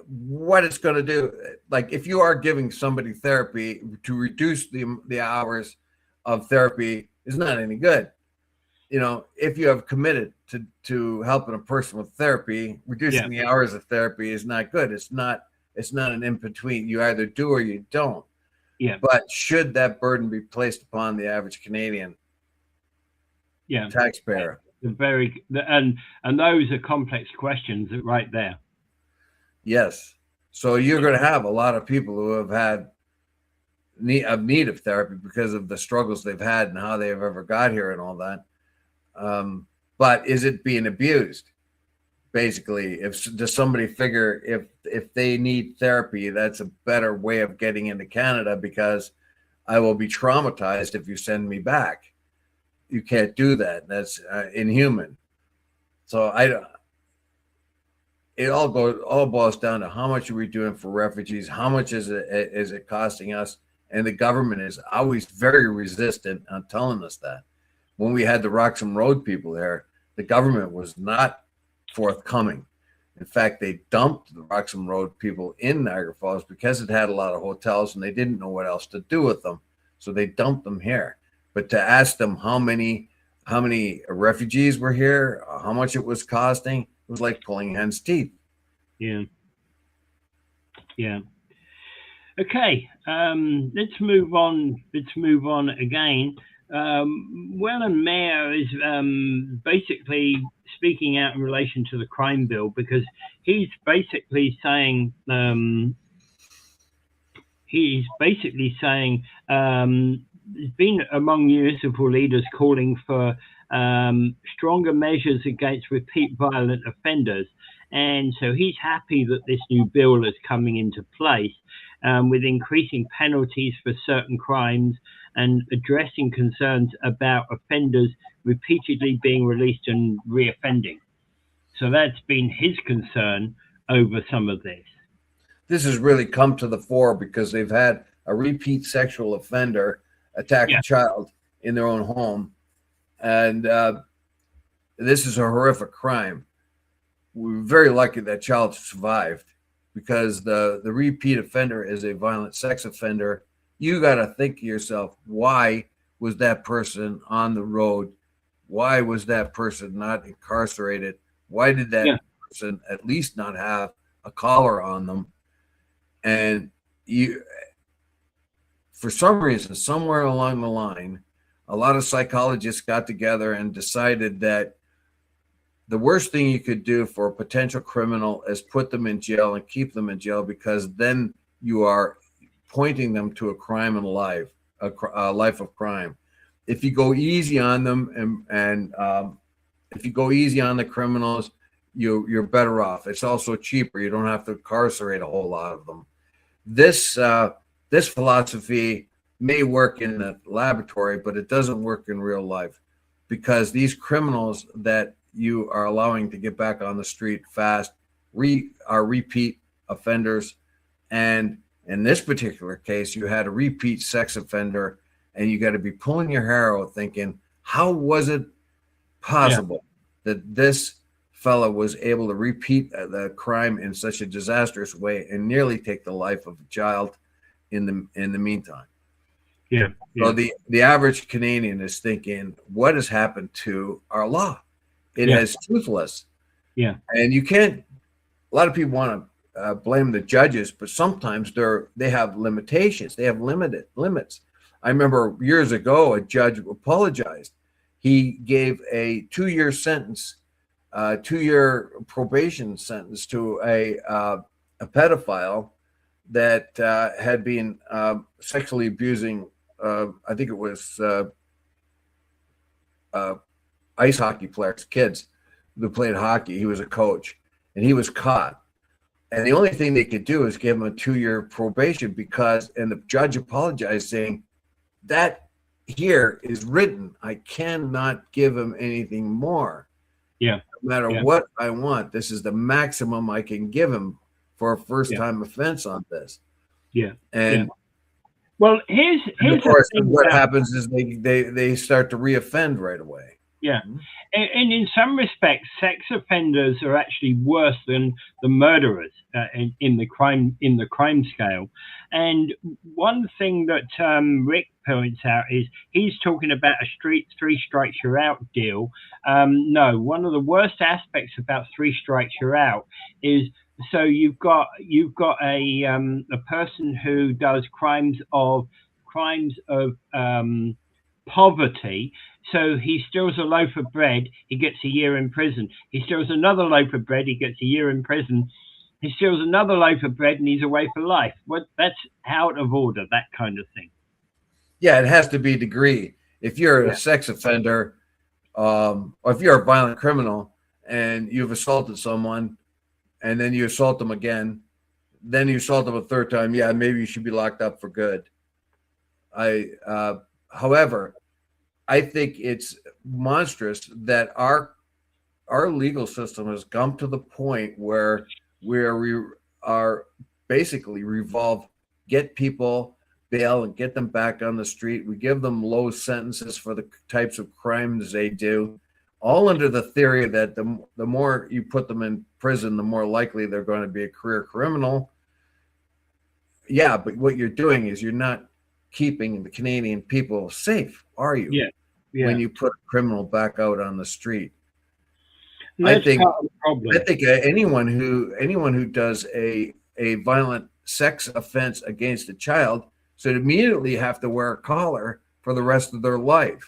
What it's going to do, like if you are giving somebody therapy to reduce the hours of therapy, is not any good. If you have committed to helping a person with therapy, reducing the hours of therapy is not good. It's not an in-between. You either do or you don't. Yeah. But should that burden be placed upon the average Canadian taxpayer? And those are complex questions right there. Yes. So you're going to have a lot of people who have had need of therapy because of the struggles they've had and how they've ever got here and all that. But is it being abused? Basically, does somebody figure if they need therapy, that's a better way of getting into Canada because I will be traumatized if you send me back. You can't do that. That's inhuman. So it all boils down to how much are we doing for refugees? How much is it costing us? And the government is always very resistant on telling us that. When we had the Roxham Road people there, the government was not forthcoming. In fact, they dumped the Roxham Road people in Niagara Falls because it had a lot of hotels and they didn't know what else to do with them. So they dumped them here. But to ask them how many refugees were here, how much it was costing, it was like pulling hen's teeth. Yeah. Yeah. Okay. Let's move on. Let's move on again. Wellen Mayer is basically speaking out in relation to the crime bill, because he's basically saying there's been among municipal leaders calling for stronger measures against repeat violent offenders. And so he's happy that this new bill is coming into place with increasing penalties for certain crimes and addressing concerns about offenders repeatedly being released and reoffending. So that's been his concern over some of this. This has really come to the fore because they've had a repeat sexual offender attack a child in their own home. And this is a horrific crime. We're very lucky that child survived, because the repeat offender is a violent sex offender. You got to think to yourself, why was that person on the road? Why was that person not incarcerated? Why did that person at least not have a collar on them? And for some reason, somewhere along the line, a lot of psychologists got together and decided that the worst thing you could do for a potential criminal is put them in jail and keep them in jail, because then you are pointing them to a crime in life, a life of crime. If you go easy on them and if you go easy on the criminals, you're better off. It's also cheaper. You don't have to incarcerate a whole lot of them. This philosophy may work in the laboratory, but it doesn't work in real life, because these criminals that you are allowing to get back on the street fast are repeat offenders. And in this particular case, you had a repeat sex offender, and you got to be pulling your hair out thinking, how was it possible that this fellow was able to repeat the crime in such a disastrous way and nearly take the life of a child in the meantime? So the average Canadian is thinking, what has happened to our law? It has toothless. And you can't, a lot of people want to blame the judges, but sometimes they have limitations. They have limits. I remember years ago, a judge apologized. He gave a 2-year sentence, 2-year probation sentence to a pedophile that had been sexually abusing, I think it was ice hockey players, kids who played hockey. He was a coach, and he was caught. And the only thing they could do is give him a 2-year probation, and the judge apologized, saying, that here is written. I cannot give him anything more. No matter what I want, this is the maximum I can give him for a first-time offense on this. Well, here's of course, what happens is they start to reoffend right away. And in some respects, sex offenders are actually worse than the murderers in the crime scale. And one thing that Rick points out is he's talking about a 3 strikes you're out deal. No, one of the worst aspects about 3 strikes you're out is, so you've got a person who does crimes of poverty. So he steals a loaf of bread, he gets a year in prison. He steals another loaf of bread, he gets a year in prison. He steals another loaf of bread and he's away for life. That's out of order, that kind of thing. It has to be degree. If you're a sex offender, or if you're a violent criminal and you've assaulted someone and then you assault them again, then you assault them a 3rd time, maybe you should be locked up for good. However, I think it's monstrous that our legal system has come to the point where we are basically get people bail and get them back on the street. We give them low sentences for the types of crimes they do. all under the theory that the more you put them in prison, the more likely they're going to be a career criminal. Yeah, but what you're doing is you're not keeping the Canadian people safe, are you? Yeah, yeah. When you put a criminal back out on the street. And I that's think part of the problem. anyone who does a violent sex offense against a child should immediately have to wear a collar for the rest of their life.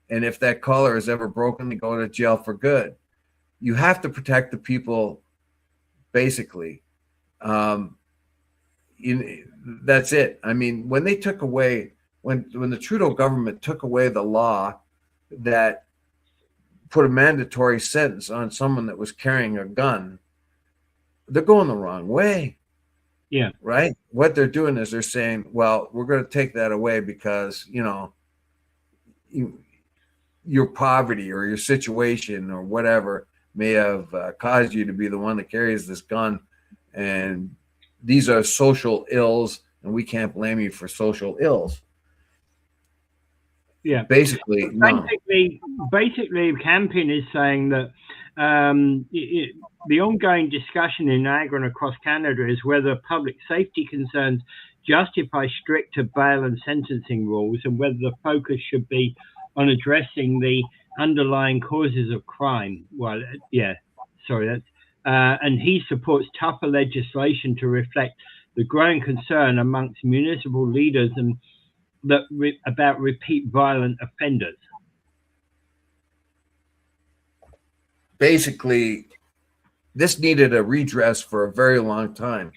And if that collar is ever broken, they go to jail for good. You have to protect the people, basically. That's it. I mean, when they took away, when the Trudeau government took away the law that put a mandatory sentence on someone that was carrying a gun, they're going the wrong way. Yeah. Right? What they're doing is they're saying, well, we're going to take that away because, your poverty or your situation or whatever may have caused you to be the one that carries this gun. And these are social ills, and we can't blame you for social ills. Yeah. Basically, basically, Campion is saying that the ongoing discussion in Niagara and across Canada is whether public safety concerns justify stricter bail and sentencing rules, and whether the focus should be on addressing the underlying causes of crime. Well, yeah, sorry, that's and he supports tougher legislation to reflect the growing concern amongst municipal leaders and about repeat violent offenders. Basically, this needed a redress for a very long time,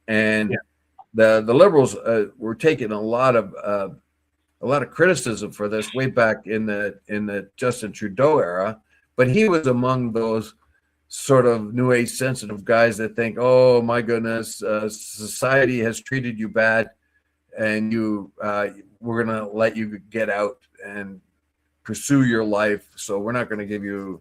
and the Liberals were taking a lot of criticism for this way back in the Justin Trudeau era. But he was among those sort of new age sensitive guys that think, oh my goodness, society has treated you bad, and we're going to let you get out and pursue your life. So we're not going to give you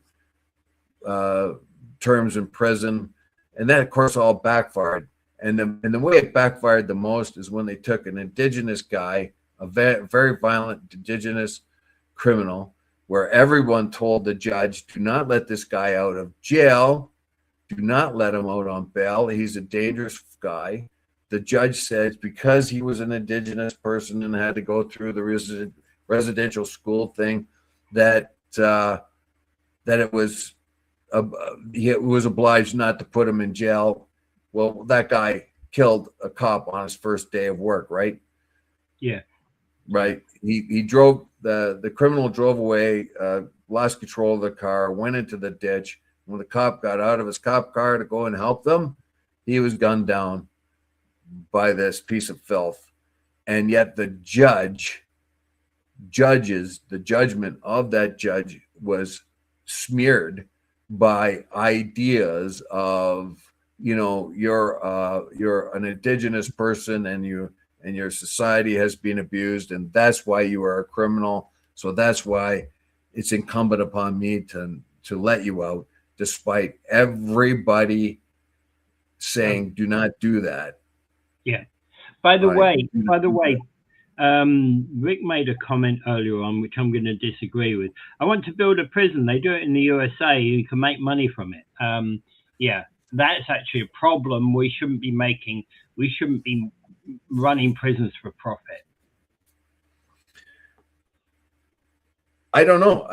terms in prison. And that, of course, all backfired. And the way it backfired the most is when they took an Indigenous guy, a very violent Indigenous criminal, where everyone told the judge, do not let this guy out of jail. Do not let him out on bail. He's a dangerous guy. The judge says because he was an Indigenous person and had to go through the residential school thing, that it was he was obliged not to put him in jail. Well, that guy killed a cop on his first day of work, right? Yeah. Right. He drove, the criminal drove away, lost control of the car, went into the ditch. When the cop got out of his cop car to go and help them, he was gunned down by this piece of filth. And yet the judgment of that judge was smeared by ideas of, you're an Indigenous person and your society has been abused, and that's why you are a criminal. So that's why it's incumbent upon me to let you out, despite everybody saying do not do that. Yeah. By the way, Rick made a comment earlier on, which I'm going to disagree with. I want to build a prison. They do it in the USA. You can make money from it. Yeah, that's actually a problem. We shouldn't be running prisons for profit. I don't know.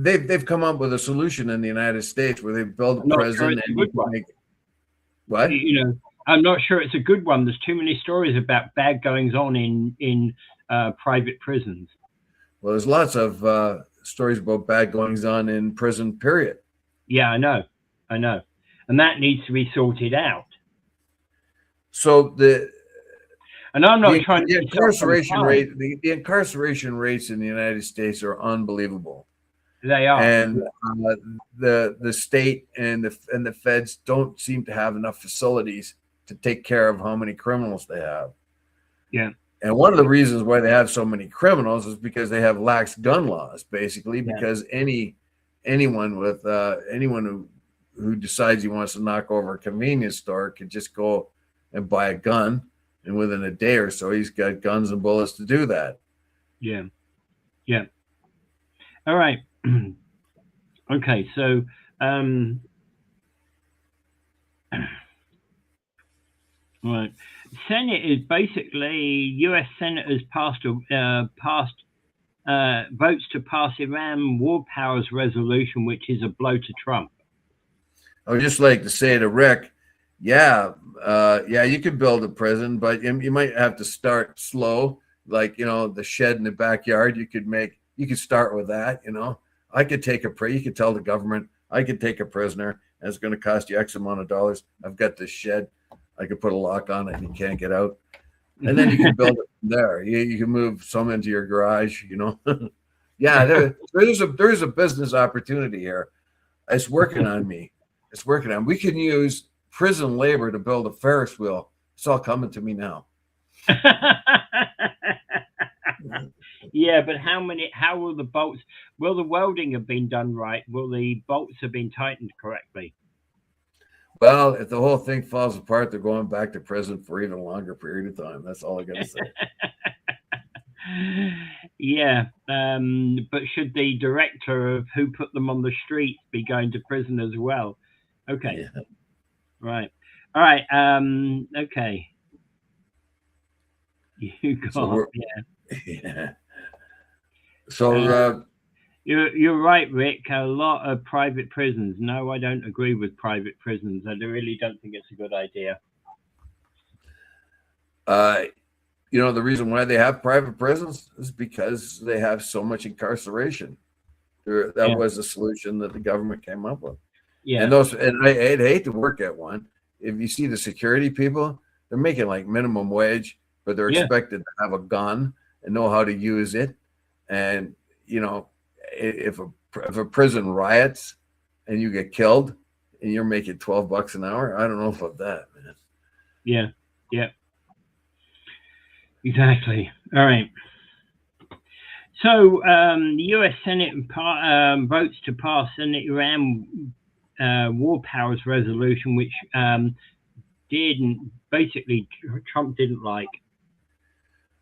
They've come up with a solution in the United States where they build a prison and you can make what? I'm not sure it's a good one. There's too many stories about bad goings on in private prisons. Well, there's lots of stories about bad goings on in prison, period. Yeah, I know. And that needs to be sorted out. So and I'm not trying to incarceration rate. The incarceration rates in the United States are unbelievable. They are, and the state and the feds don't seem to have enough facilities to take care of how many criminals they have. Yeah, and one of the reasons why they have so many criminals is because they have lax gun laws, basically. Because anyone who decides he wants to knock over a convenience store can just go and buy a gun. And within a day or so, he's got guns and bullets to do that. Yeah. All right. Okay, so right, Senate is basically U.S. senators passed votes to pass Iran war powers resolution, which is a blow to Trump. I would just like to say to Rick, yeah, yeah, you could build a prison, but you might have to start slow, like, you know, the shed in the backyard. You could start with that. You know, I could take you could tell the government I could take a prisoner, and it's going to cost you X amount of dollars. I've got this shed. I could put a lock on it and you can't get out. And then you can build it from there. You can move some into your garage, you know. Yeah, there's a business opportunity here. It's working on me. It's working on. We can use prison labor to build a Ferris wheel. It's all coming to me now. Yeah, but how will the bolts, will the welding have been done right? Will the bolts have been tightened correctly? Well, if the whole thing falls apart, they're going back to prison for even longer period of time. That's all I got to say. Yeah, but should the director of who put them on the street be going to prison as well? Okay, Yeah. right, all right, okay. You got, Yeah. So you're right, Rick. A lot of private prisons. No, I don't agree with private prisons. I really don't think it's a good idea. you know, the reason why they have private prisons is because they have so much incarceration. That was the solution that the government came up with. Yeah. And I'd hate to work at one. If you see the security people, they're making like minimum wage, but they're expected to have a gun and know how to use it. And, you know, if a prison riots and you get killed and you're making $12 an hour, I don't know about that, man. Yeah. Yeah. Exactly. All right. So the U.S. Senate votes to pass an Iran war powers resolution, which Trump didn't like.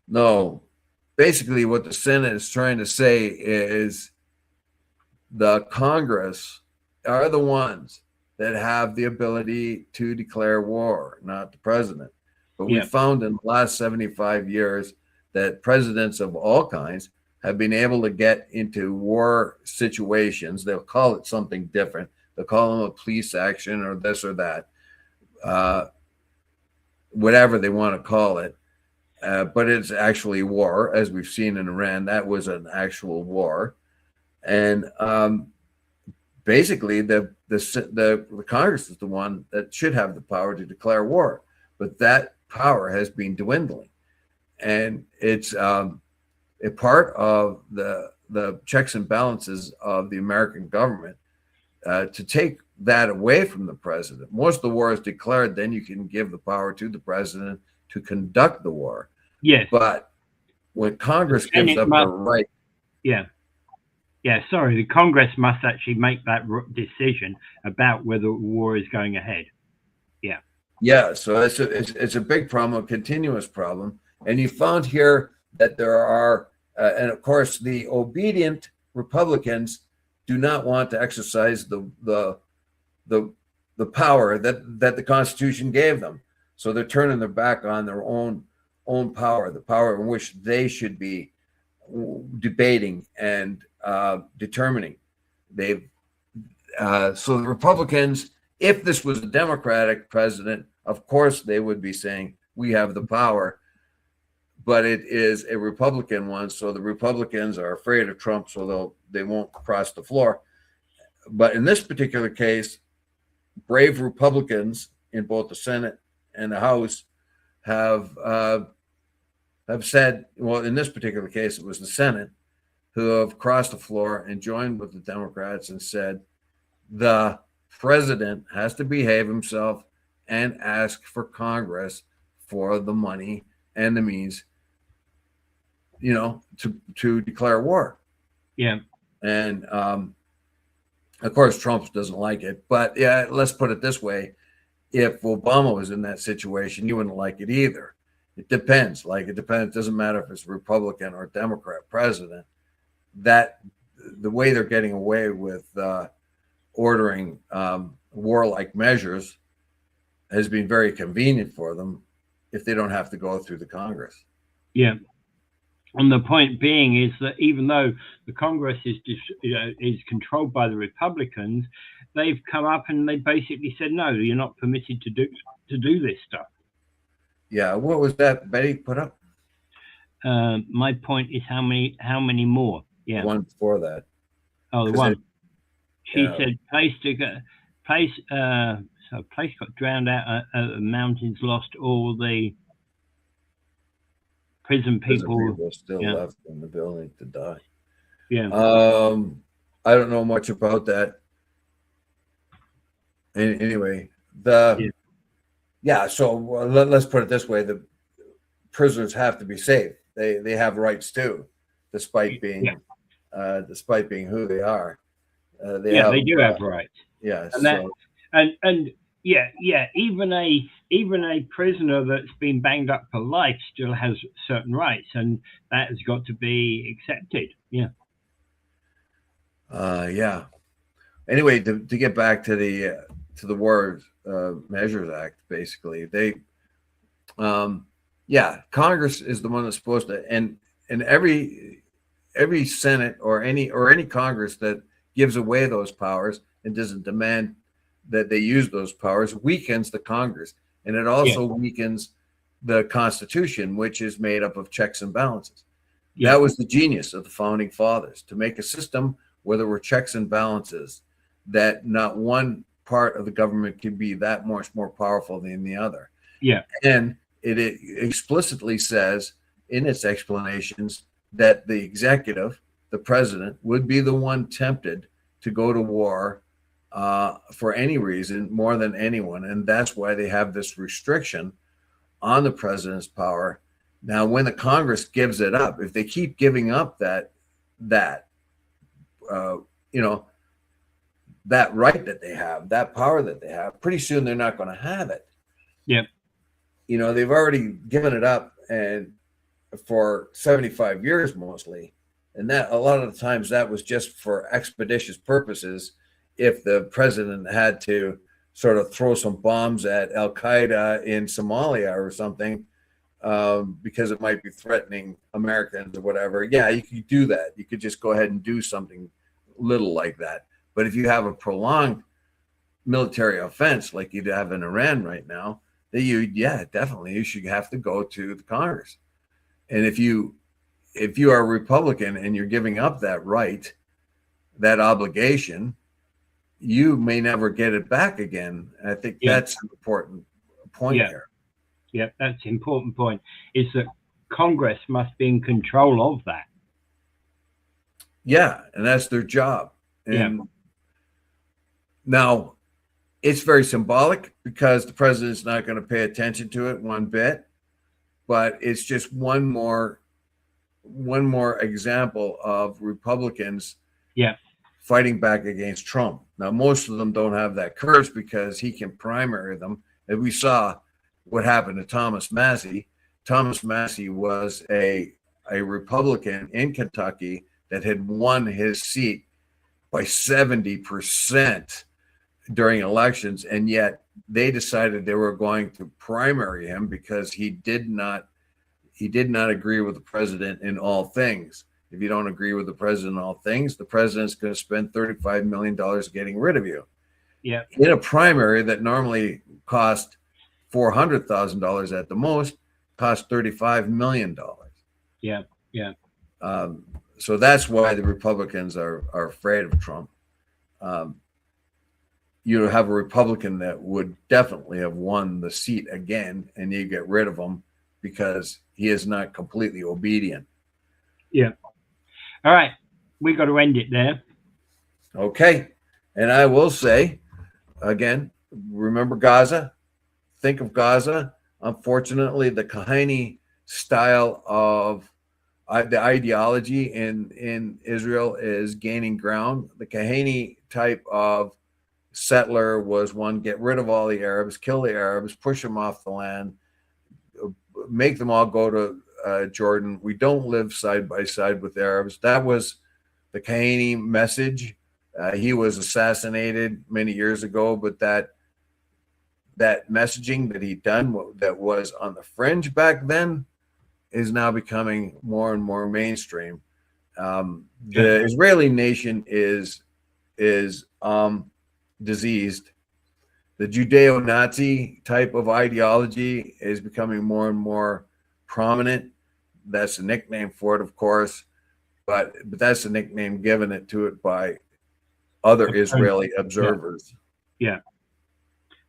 No, basically what the Senate is trying to say is the Congress are the ones that have the ability to declare war, not the president. But we found in the last 75 years that presidents of all kinds have been able to get into war situations. They'll call it something different. They'll call them a police action or this or that, whatever they want to call it. But it's actually war, as we've seen in Iran. That was an actual war. And basically, the Congress is the one that should have the power to declare war. But that power has been dwindling. And it's a part of the checks and balances of the American government to take that away from the president. Once the war is declared, then you can give the power to the president to conduct the war. Yes. But when Congress gives up the right. Yeah. Yeah, sorry, the Congress must actually make that decision about whether war is going ahead. Yeah. Yeah, so it's a big problem, a continuous problem. And you found here that there are, and of course, the obedient Republicans do not want to exercise the power that the Constitution gave them. So they're turning their back on their own power, the power in which they should be debating and determining. So the Republicans, if this was a Democratic president, of course they would be saying we have the power, but it is a Republican one. So the Republicans are afraid of Trump, so they won't cross the floor. But in this particular case, brave Republicans in both the Senate and the House have said, well, in this particular case, it was the Senate who have crossed the floor and joined with the Democrats and said the president has to behave himself and ask for Congress for the money and the means, you know, to declare war. Yeah. And of course, Trump doesn't like it. But yeah, let's put it this way. If Obama was in that situation, you wouldn't like it either. It depends. It depends. It doesn't matter if it's Republican or Democrat president. That the way they're getting away with ordering warlike measures has been very convenient for them if they don't have to go through the Congress. Yeah. And the point being is that even though the Congress is controlled by the Republicans, they've come up and they basically said, no, you're not permitted to do this stuff. Yeah. What was that Betty put up? My point is how many more? Yeah. The one before that. Oh, the one. She said place got drowned out. Mountains lost all the prison people still left in the building to die. Yeah. I don't know much about that. Anyway, so let's put it this way: the prisoners have to be safe. They have rights too, despite being who they are. They do have rights. Yeah. Even a prisoner that's been banged up for life still has certain rights, and that has got to be accepted. Yeah. Anyway, to get back to the War Measures Act, basically, Congress is the one that's supposed to, and every Senate or any Congress that gives away those powers and doesn't demand that they use those powers weakens the Congress, and it also weakens the Constitution, which is made up of checks and balances. That was the genius of the founding fathers, to make a system where there were checks and balances, that not one part of the government could be that much more powerful than the other. Yeah. And it explicitly says in its explanations that the executive, the president, would be the one tempted to go to war for any reason more than anyone. And that's why they have this restriction on the president's power. Now, when the Congress gives it up, if they keep giving up that right that they have, that power that they have, pretty soon they're not going to have it. Yeah. They've already given it up, and for 75 years mostly. And that a lot of the times that was just for expeditious purposes. If the president had to sort of throw some bombs at Al Qaeda in Somalia or something, because it might be threatening Americans or whatever. Yeah, you could do that. You could just go ahead and do something little like that. But if you have a prolonged military offense like you have in Iran right now, then you should have to go to the Congress. And if you are a Republican and you're giving up that right, that obligation, you may never get it back again. And I think that's an important point here. Yeah, that's an important point, is that Congress must be in control of that. Yeah, and that's their job. And now it's very symbolic because the president's not going to pay attention to it one bit, but it's just one more example of Republicans fighting back against Trump. Now, most of them don't have that courage because he can primary them. And we saw what happened to Thomas Massie. Thomas Massie was a Republican in Kentucky that had won his seat by 70% during elections, and yet they decided they were going to primary him because he did not agree with the president in all things. If you don't agree with the president in all things, the president's going to spend $35 million getting rid of you. Yeah. In a primary that normally cost $400,000 at the most, cost $35 million. Yeah. So that's why the Republicans are afraid of Trump. You have a Republican that would definitely have won the seat again, and you get rid of him because he is not completely obedient. Yeah. All right. We got to end it there. Okay. And I will say, again, remember Gaza? Think of Gaza. Unfortunately, the Kahani style of the ideology in Israel is gaining ground. The Kahani type of settler was one, get rid of all the Arabs, kill the Arabs, push them off the land, make them all go to Jordan. We don't live side by side with Arabs. That was the Kahani message He was assassinated many years ago, but that messaging that he'd done that was on the fringe back then is now becoming more and more mainstream. The Israeli nation is diseased. The Judeo-Nazi type of ideology is becoming more and more prominent. That's a nickname for it, of course, but that's a nickname given to it by other Israeli observers. Yeah.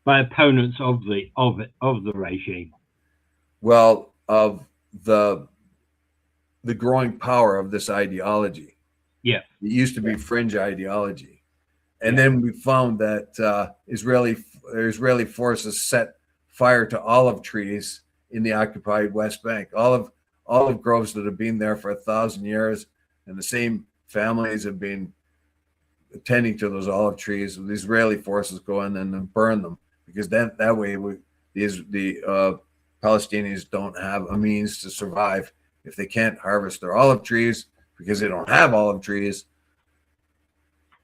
By opponents of the regime. Well, of the growing power of this ideology. Yeah. It used to be fringe ideology. And then we found that Israeli forces set fire to olive trees in the occupied West Bank. Olive groves that have been there for 1,000 years, and the same families have been attending to those olive trees. The Israeli forces go in and then burn them, because that way the Palestinians don't have a means to survive if they can't harvest their olive trees because they don't have olive trees.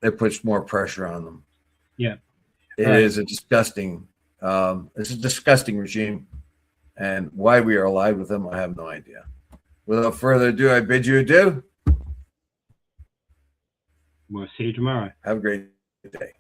It puts more pressure on them. Yeah, it is a disgusting. It's a disgusting regime, and why we are allied with them, I have no idea. Without further ado, I bid you adieu. We'll see you tomorrow. Have a great day.